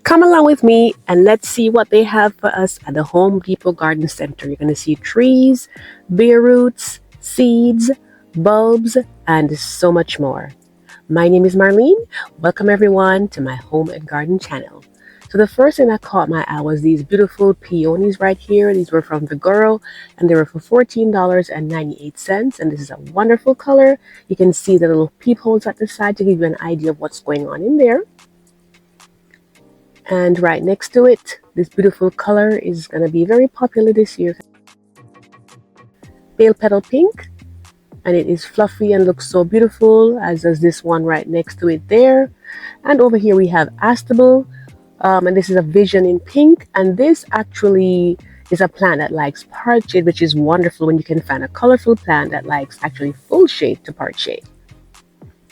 Come along with me and let's see what they have for us at the Home Depot Garden Center. You're going to see trees, bare roots, seeds, bulbs, and so much more. My name is Marlene. Welcome everyone to my home and garden channel. So the first thing that caught my eye was these beautiful peonies right here. These were from Vigoro and they were for $14.98. And this is a wonderful color. You can see the little peepholes at the side to give you an idea of what's going on in there. And right next to it, this beautiful color is going to be very popular this year. Pale petal pink. And it is fluffy and looks so beautiful, as does this one right next to it there. And over here we have Astable. And this is a vision in pink. And this actually is a plant that likes part shade, which is wonderful when you can find a colorful plant that likes actually full shade to part shade.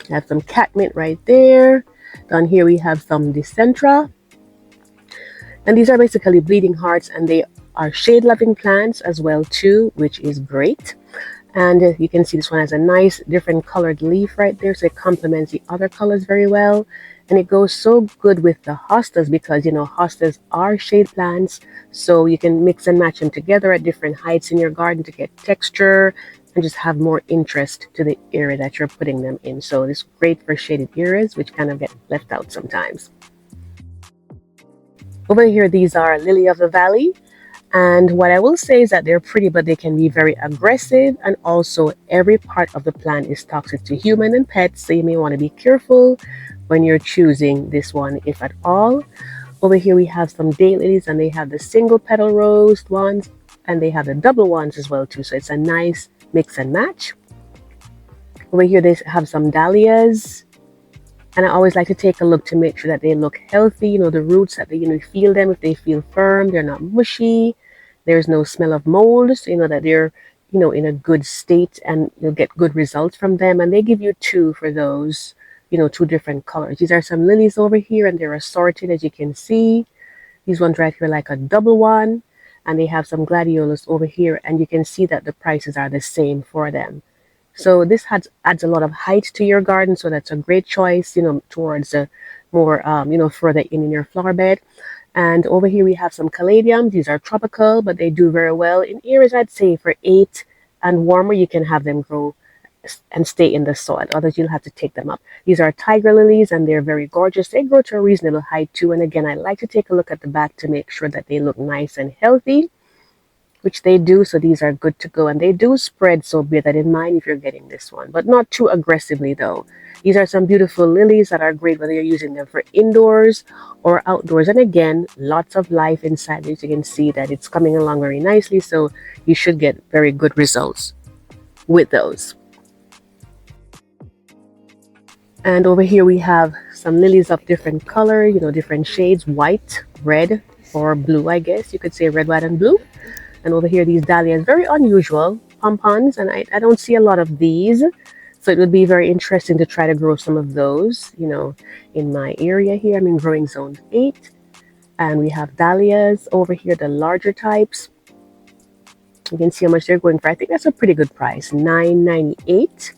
We have some catmint right there. Down here we have some Decentra. And these are basically bleeding hearts, and they are shade-loving plants as well too, which is great. And you can see this one has a nice different colored leaf right there, so it complements the other colors very well. And it goes so good with the hostas because, you know, hostas are shade plants, so you can mix and match them together at different heights in your garden to get texture and just have more interest to the area that you're putting them in. So it's great for shaded areas, which kind of get left out sometimes. Over here, these are Lily of the Valley. And what I will say is that they're pretty, but they can be very aggressive. And also every part of the plant is toxic to human and pets. So you may want to be careful when you're choosing this one, if at all. Over here, we have some daylilies, and they have the single petal rose ones, and they have the double ones as well too. So it's a nice mix and match. Over here, they have some dahlias. And I always like to take a look to make sure that they look healthy. You know, the roots, that they, you know, feel them. If they feel firm, they're not mushy. There's no smell of mold. So you know that they're, you know, in a good state, and you'll get good results from them. And they give you two for those, you know, two different colors. These are some lilies over here, and they're assorted, as you can see. These ones right here like a double one. And they have some gladiolas over here, and you can see that the prices are the same for them. So this adds a lot of height to your garden, so that's a great choice, you know, towards a more, you know, further in your flower bed. And over here we have some caladiums. These are tropical, but they do very well in areas, I'd say, for 8 and warmer. You can have them grow and stay in the soil. Others, you'll have to take them up. These are tiger lilies, and they're very gorgeous. They grow to a reasonable height too. And again, I like to take a look at the back to make sure that they look nice and healthy, which they do. So these are good to go, and they do spread, so bear that in mind if you're getting this one, but not too aggressively though. These are some beautiful lilies that are great whether you're using them for indoors or outdoors. And again, lots of life inside these. You can see that it's coming along very nicely, so you should get very good results with those. And over here we have some lilies of different color, you know, different shades, white, red, or blue, I guess you could say red, white, and blue. And over here, these dahlias, very unusual pompons, and I don't see a lot of these. So it would be very interesting to try to grow some of those, you know, in my area here. I'm in growing zone 8. And we have dahlias over here, the larger types. You can see how much they're going for. I think that's a pretty good price, $9.98.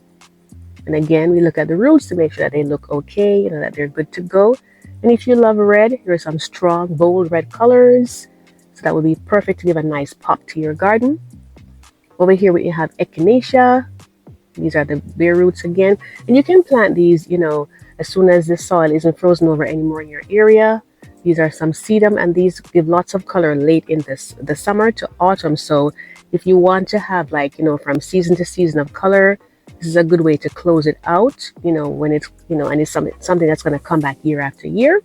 And again, we look at the roots to make sure that they look okay, you know, that they're good to go. And if you love red, here are some strong, bold red colors. So that would be perfect to give a nice pop to your garden. Over here we have echinacea. These are the bare roots again. And you can plant these, you know, as soon as the soil isn't frozen over anymore in your area. These are some sedum, and these give lots of color late in the summer to autumn. So if you want to have, like, you know, from season to season of color, this is a good way to close it out, you know, when it's, you know, and it's something that's going to come back year after year.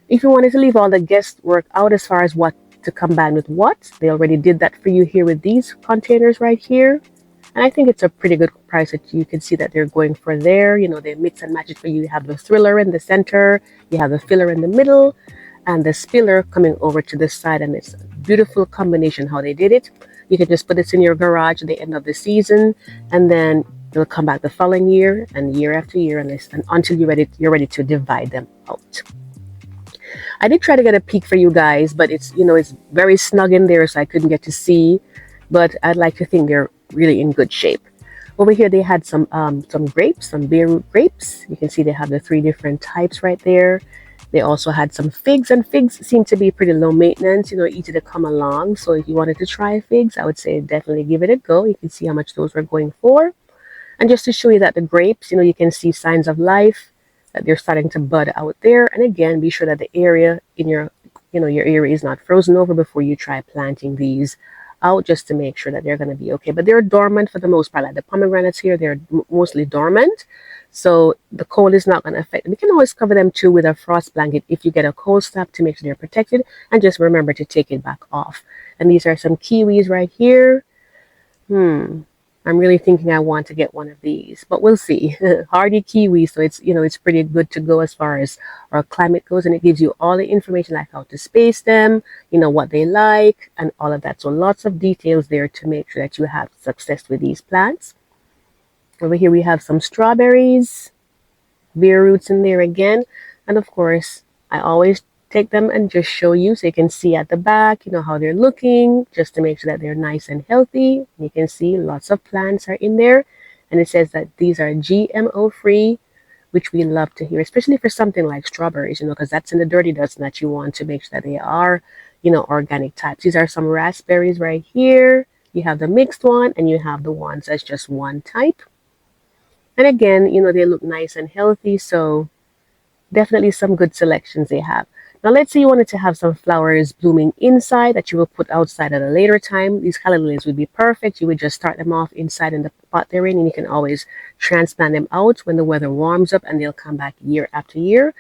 If you wanted to leave all the guesswork out as far as what to combine with what, they already did that for you here with these containers right here. And I think it's a pretty good price that you can see that they're going for there. You know, they mix and match it for you. You have the thriller in the center, you have the filler in the middle, and the spiller coming over to the side. And it's a beautiful combination how they did it. You can just put this in your garage at the end of the season, and then it'll come back the following year and year after year, and until you're ready to divide them out. I did try to get a peek for you guys, but it's, you know, it's very snug in there, so I couldn't get to see. But I'd like to think they're really in good shape. Over here, they had some grapes, some beetroot grapes. You can see they have the three different types right there. They also had some figs, and figs seem to be pretty low maintenance, easy to come along. So if you wanted to try figs, I would say definitely give it a go. You can see how much those were going for. And just to show you that the grapes, you can see signs of life, that they're starting to bud out there. And again, be sure that the area in your area is not frozen over before you try planting these out, just to make sure that they're going to be okay. But they're dormant for the most part. Like the pomegranates here, they're mostly dormant. So the cold is not going to affect them. You can always cover them too with a frost blanket if you get a cold snap, to make sure they're protected. And just remember to take it back off. And these are some kiwis right here. I'm really thinking I want to get one of these, but we'll see. Hardy kiwi, so it's pretty good to go as far as our climate goes, and it gives you all the information like how to space them, what they like, and all of that. So lots of details there to make sure that you have success with these plants. Over here we have some strawberries, beer roots in there again, and of course I always take them and just show you so you can see at the back, how they're looking, just to make sure that they're nice and healthy. You can see lots of plants are in there, and it says that these are GMO free, which we love to hear, especially for something like strawberries, because that's in the dirty dust, and that you want to make sure that they are, organic types. These are some raspberries right here. You have the mixed one, and you have the ones that's just one type. And again, they look nice and healthy, so definitely some good selections they have. Now, let's say you wanted to have some flowers blooming inside that you will put outside at a later time. These calla lilies would be perfect. You would just start them off inside in the pot they're in, and you can always transplant them out when the weather warms up, and they'll come back year after year.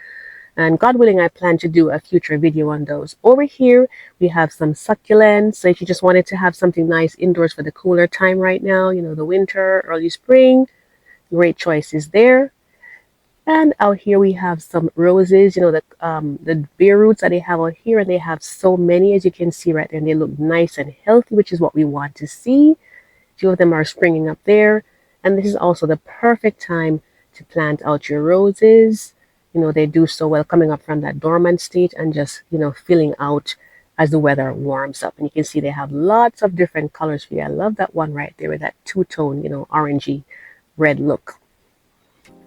And God willing, I plan to do a future video on those. Over here, we have some succulents. So if you just wanted to have something nice indoors for the cooler time right now, the winter, early spring, great choices there. And out here we have some roses, the bare roots that they have out here, and they have so many, as you can see right there, and they look nice and healthy, which is what we want to see. Two of them are springing up there, and this is also the perfect time to plant out your roses. They do so well coming up from that dormant state and just, filling out as the weather warms up. And you can see they have lots of different colors for you. I love that one right there with that two-tone, orangey red look.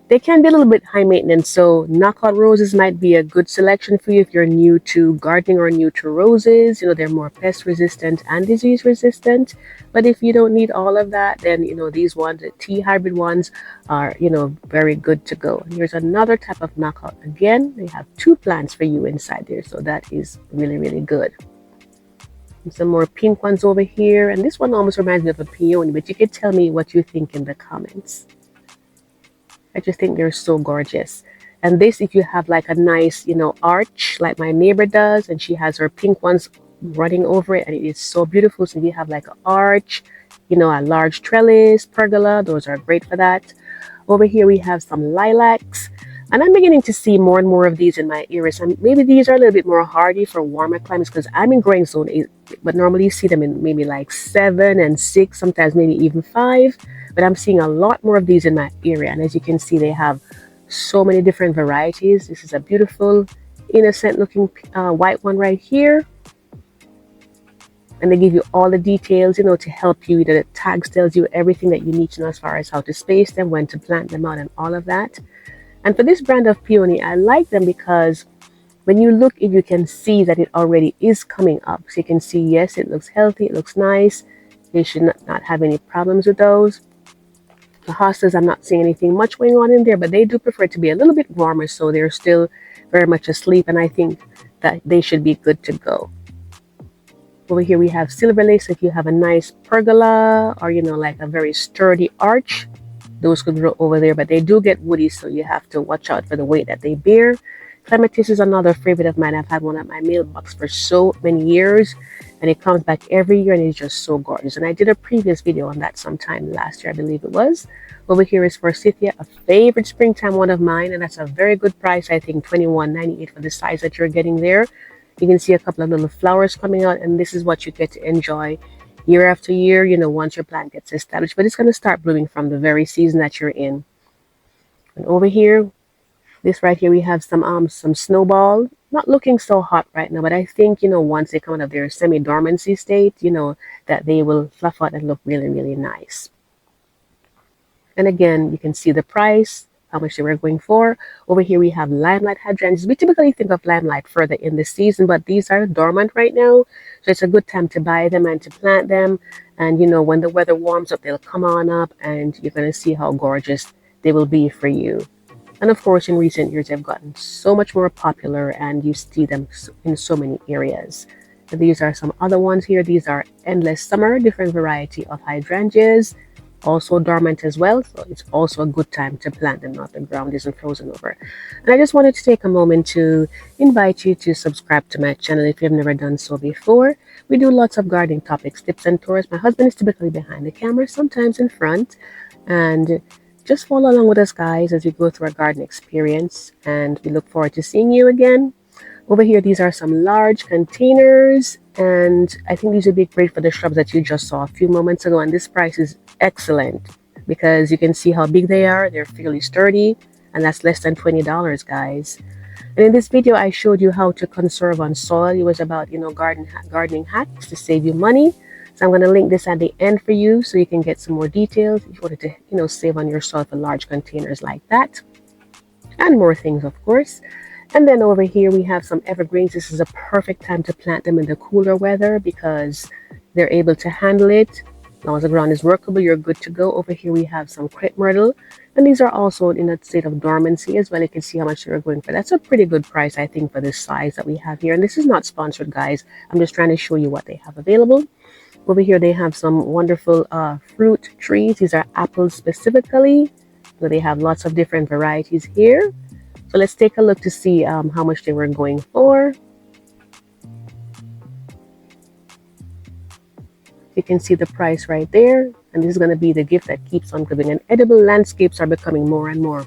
They can be a little bit high maintenance, so knockout roses might be a good selection for you if you're new to gardening or new to roses. They're more pest resistant and disease resistant. But if you don't need all of that, then these ones, the tea hybrid ones, are very good to go. And here's another type of knockout. Again, they have two plants for you inside there, so that is really, really good. And some more pink ones over here, and this one almost reminds me of a peony, but you can tell me what you think in the comments. I just think they're so gorgeous. And this, if you have like a nice, arch like my neighbor does, and she has her pink ones running over it, and it is so beautiful. So if you have like an arch, a large trellis, pergola, those are great for that. Over here we have some lilacs, and I'm beginning to see more and more of these in my areas. And maybe these are a little bit more hardy for warmer climates, because I'm in growing zone 8, but normally you see them in maybe like 7 and 6, sometimes maybe even 5. But I'm seeing a lot more of these in my area, and as you can see, they have so many different varieties. This is a beautiful, innocent looking white one right here. And they give you all the details, to help you. The tags tells you everything that you need to know as far as how to space them, when to plant them out, and all of that. And for this brand of peony, I like them because when you look, you can see that it already is coming up. So you can see, yes, it looks healthy, it looks nice. You should not have any problems with those. The hostas, I'm not seeing anything much going on in there, but they do prefer to be a little bit warmer, so they're still very much asleep, and I think that they should be good to go. Over here we have silver lace. If you have a nice pergola or, like a very sturdy arch, those could grow over there, but they do get woody, so you have to watch out for the weight that they bear. Clematis is another favorite of mine. I've had one at my mailbox for so many years, and it comes back every year, and it's just so gorgeous. And I did a previous video on that sometime last year, I believe it was. Over here is forsythia, a favorite springtime one of mine, and that's a very good price. I think $21.98 for the size that you're getting there. You can see a couple of little flowers coming out, and this is what you get to enjoy year after year, once your plant gets established. But it's going to start blooming from the very season that you're in. And over here, this right here, we have some snowball. Not looking so hot right now, but I think, once they come out of their semi-dormancy state, that they will fluff out and look really, really nice. And again, you can see the price, how much they were going for. Over here we have limelight hydrangeas. We typically think of limelight further in the season, but these are dormant right now. So it's a good time to buy them and to plant them. And when the weather warms up, they'll come on up and you're going to see how gorgeous they will be for you. And of course, in recent years, they've gotten so much more popular and you see them in so many areas. And these are some other ones here. These are endless summer, different variety of hydrangeas, also dormant as well. So it's also a good time to plant them now the ground isn't frozen over. And I just wanted to take a moment to invite you to subscribe to my channel if you've never done so before. We do lots of gardening topics, tips, and tours. My husband is typically behind the camera, sometimes in front. And just follow along with us, guys, as we go through our garden experience. And we look forward to seeing you again. Over here, these are some large containers. And I think these would be great for the shrubs that you just saw a few moments ago. And this price is excellent because you can see how big they are. They're fairly sturdy. And that's less than $20, guys. And in this video, I showed you how to conserve on soil. It was about, gardening hacks to save you money. So I'm going to link this at the end for you so you can get some more details if you wanted to, save on your soil for large containers like that. And more things, of course. And then over here, we have some evergreens. This is a perfect time to plant them in the cooler weather because they're able to handle it. As long as the ground is workable, you're good to go. Over here, we have some crepe myrtle. And these are also in a state of dormancy as well. You can see how much they're going for. That's a pretty good price, I think, for this size that we have here. And this is not sponsored, guys. I'm just trying to show you what they have available. Over here, they have some wonderful fruit trees. These are apples specifically. So they have lots of different varieties here. So let's take a look to see how much they were going for. You can see the price right there. And this is going to be the gift that keeps on giving. And edible landscapes are becoming more and more,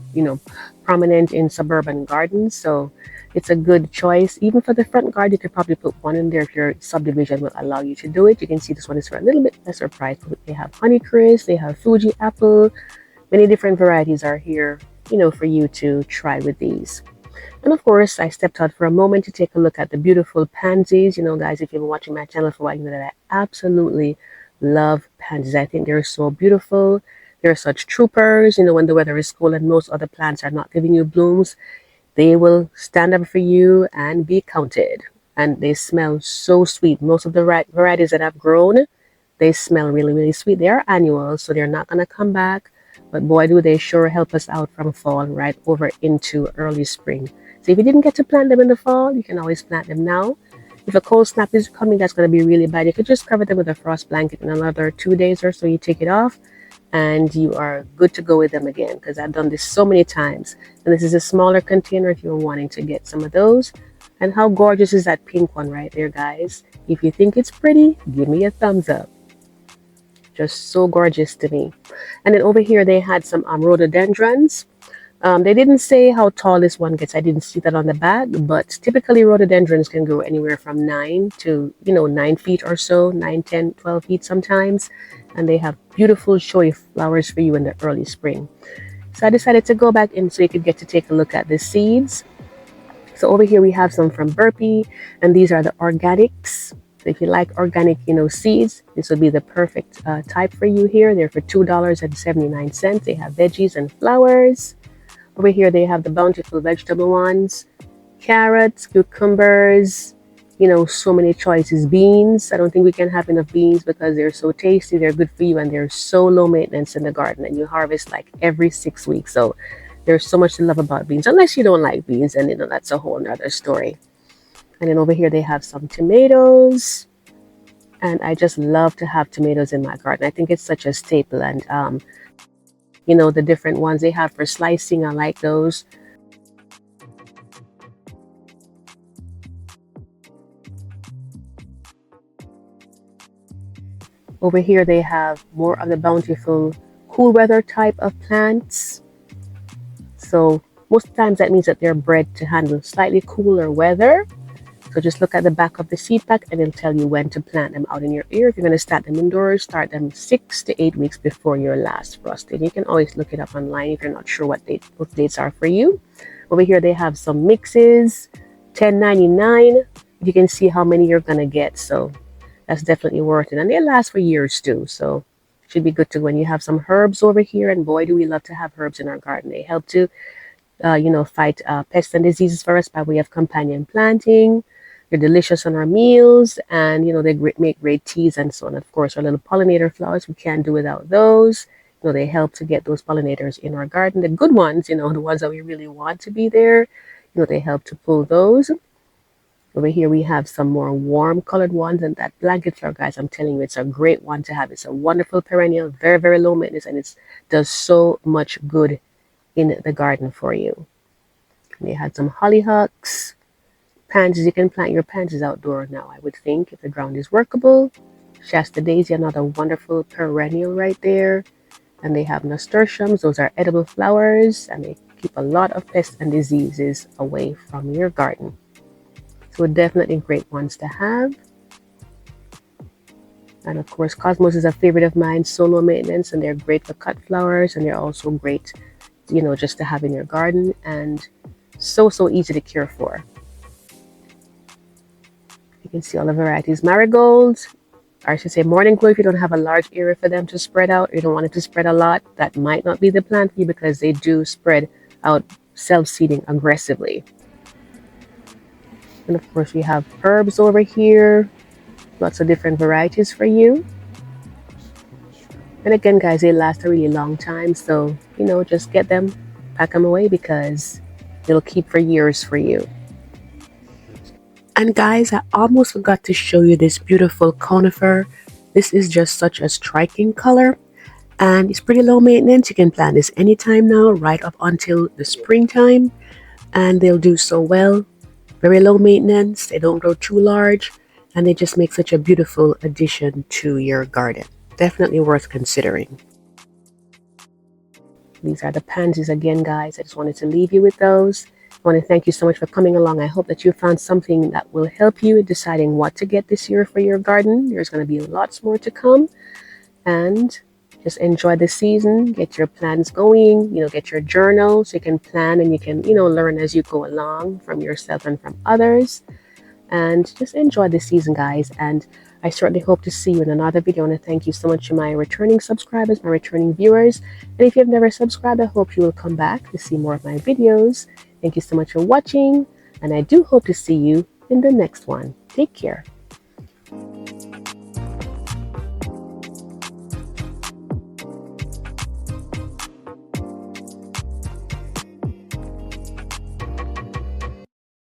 prominent in suburban gardens. So it's a good choice. Even for the front garden, you could probably put one in there if your subdivision will allow you to do it. You can see this one is for a little bit lesser price. They have Honeycrisp, they have Fuji apple. Many different varieties are here, for you to try with these. And of course, I stepped out for a moment to take a look at the beautiful pansies. Guys, if you've been watching my channel for a while, you know that I absolutely love pansies. I think they're so beautiful. They're such troopers. When the weather is cool and most other plants are not giving you blooms, they will stand up for you and be counted. And they smell so sweet. Most of the varieties that I've grown, they smell really, really sweet. They are annuals, so they're not going to come back. But boy, do they sure help us out from fall right over into early spring. So if you didn't get to plant them in the fall, you can always plant them now. If a cold snap is coming, that's going to be really bad. You could just cover them with a frost blanket in another 2 days or so. You take it off and you are good to go with them again, because I've done this so many times. And this is a smaller container if you're wanting to get some of those. And how gorgeous is that pink one right there, guys? If you think it's pretty, give me a thumbs up. Just so gorgeous to me. And then over here they had some rhododendrons. They didn't say how tall this one gets. I didn't see that on the bag, but typically rhododendrons can grow anywhere from 9 to 9 feet or so, 9, 10, 12 feet sometimes. And they have beautiful showy flowers for you in the early spring. So I decided to go back in so you could get to take a look at the seeds. So over here we have some from Burpee, and these are the organics. So if you like organic, seeds, this would be the perfect type for you here. They're for $2.79. They have veggies and flowers. Over here, they have the bountiful vegetable ones, carrots, cucumbers, so many choices. Beans. I don't think we can have enough beans because they're so tasty. They're good for you, and they're so low maintenance in the garden, and you harvest like every 6 weeks. So there's so much to love about beans, unless you don't like beans, and that's a whole nother story. And then over here they have some tomatoes, and I just love to have tomatoes in my garden. I think it's such a staple. And the different ones they have for slicing, I like those. Over here they have more of the bountiful cool weather type of plants. So most times that means that they're bred to handle slightly cooler weather. So just look at the back of the seed pack and it'll tell you when to plant them out in your area. If you're going to start them indoors, start them 6 to 8 weeks before your last frosting. You can always look it up online if you're not sure what dates are for you. Over here they have some mixes, $10.99. You can see how many you're going to get. So that's definitely worth it. And they last for years too. So should be good to go. When you have some herbs over here, and boy, do we love to have herbs in our garden. They help to fight pests and diseases for us by way of companion planting. They're delicious on our meals, and they make great teas and so on. Of course, our little pollinator flowers, we can't do without those. They help to get those pollinators in our garden. The good ones, the ones that we really want to be there, they help to pull those. Over here we have some more warm colored ones, and that blanket flower, guys, I'm telling you, it's a great one to have. It's a wonderful perennial, very, very low maintenance, and it does so much good in the garden for you. They had some hollyhocks, pansies. You can plant your pansies outdoor now, I would think, if the ground is workable. Shasta daisy, another wonderful perennial right there. And they have nasturtiums. Those are edible flowers, and they keep a lot of pests and diseases away from your garden. So definitely great ones to have. And of course, cosmos is a favorite of mine, so low maintenance, and they're great for cut flowers, and they're also great, just to have in your garden, and so easy to care for. You can see all the varieties. Marigolds, or I should say morning glory, if you don't have a large area for them to spread out, you don't want it to spread a lot, that might not be the plant for you, because they do spread out self-seeding aggressively. And of course we have herbs over here, lots of different varieties for you. And again, guys, they last a really long time, so just get them, pack them away, because it'll keep for years for you. And guys, I almost forgot to show you this beautiful conifer. This is just such a striking color, and it's pretty low maintenance. You can plant this anytime now, right up until the springtime, and they'll do so well. Very low maintenance, they don't grow too large, and they just make such a beautiful addition to your garden. Definitely worth considering. These are the pansies again, guys. I just wanted to leave you with those. I want to thank you so much for coming along. I hope that you found something that will help you in deciding what to get this year for your garden. There's going to be lots more to come, and just enjoy the season. Get your plans going, get your journal so you can plan, and you can, learn as you go along from yourself and from others. And just enjoy the season, guys. And I certainly hope to see you in another video. I want to thank you so much to my returning subscribers, my returning viewers. And if you've never subscribed, I hope you will come back to see more of my videos. Thank you so much for watching, and I do hope to see you in the next one. Take care.